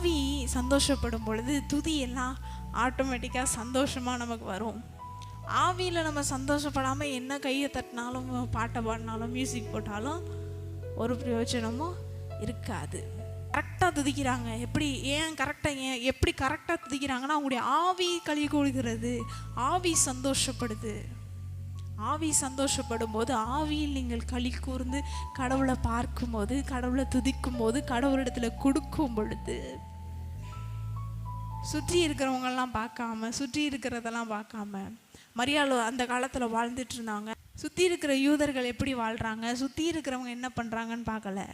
ஆவி சந்தோஷப்படும் பொழுது துதி எல்லாம் ஆட்டோமேட்டிக்காக சந்தோஷமாக நமக்கு வரும். ஆவியில் நம்ம சந்தோஷப்படாமல் என்ன கையை தட்டினாலும் பாட்டை பாடினாலும் மியூசிக் போட்டாலும் ஒரு பிரயோஜனமும் இருக்காது. கரெக்டாக துதிக்கிறாங்க. எப்படி கரெக்டாக துதிக்கிறாங்கன்னா அவங்களுடைய ஆவி களி கூறுகிறது, ஆவி சந்தோஷப்படுது. ஆவி சந்தோஷப்படும் போது, ஆவியில் நீங்கள் களி கூர்ந்து கடவுளை பார்க்கும்போது, கடவுளை துதிக்கும் போது, கடவுளிடத்துல கொடுக்கும் பொழுது, சுற்றி இருக்கிறவங்கெல்லாம் பார்க்காம, சுற்றி இருக்கிறதெல்லாம் பார்க்காம, மரியாதை அந்த காலத்தில் வாழ்ந்துட்டு இருந்தாங்க. சுற்றி இருக்கிற யூதர்கள் எப்படி வாழ்கிறாங்க, சுற்றி இருக்கிறவங்க என்ன பண்ணுறாங்கன்னு பார்க்கல.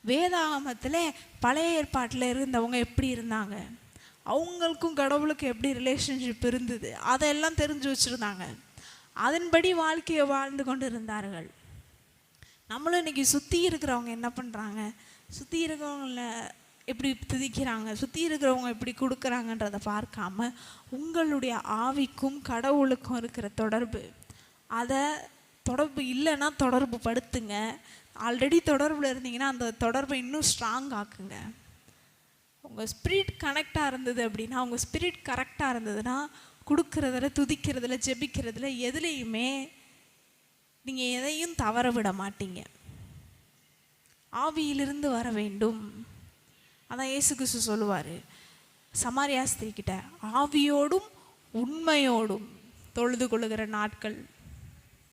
வேதாகமத்தில் பழைய ஏற்பாட்டில் இருந்தவங்க எப்படி இருந்தாங்க, அவங்களுக்கும் கடவுளுக்கும் எப்படி ரிலேஷன்ஷிப் இருந்தது, அதெல்லாம் தெரிஞ்சு வச்சுருந்தாங்க. அதன்படி வாழ்க்கையை வாழ்ந்து கொண்டு இருந்தார்கள். நம்மளும் இன்றைக்கி சுற்றி இருக்கிறவங்க என்ன பண்ணுறாங்க, சுற்றி இருக்கிறவங்கள எப்படி துதிக்கிறாங்க, சுற்றி இருக்கிறவங்க எப்படி கொடுக்குறாங்கன்றதை பார்க்காம உங்களுடைய ஆவிக்கும் கடவுளுக்கும் இருக்கிற தொடர்பு, அதை தொடர்பு இல்லைன்னா தொடர்பு படுத்துங்க. ஆல்ரெடி தொடர்பில் இருந்தீங்கன்னா அந்த தொடர்பை இன்னும் ஸ்ட்ராங் ஆக்குங்க. உங்கள் ஸ்பிரிட் கனெக்டாக இருந்தது அப்படின்னா, உங்கள் ஸ்பிரிட் கரெக்டாக இருந்ததுன்னா கொடுக்குறதுல, துதிக்கிறதுல, ஜெபிக்கிறதுல, எதுலேயுமே நீங்கள் எதையும் தவற விட மாட்டீங்க. ஆவியிலிருந்து வர வேண்டும். அதான் இயேசு கிறிஸ்து சொல்லுவார் சமாரியா ஸ்திரீ கிட்ட, ஆவியோடும் உண்மையோடும் தொழுது கொள்ளுகிற நாட்கள்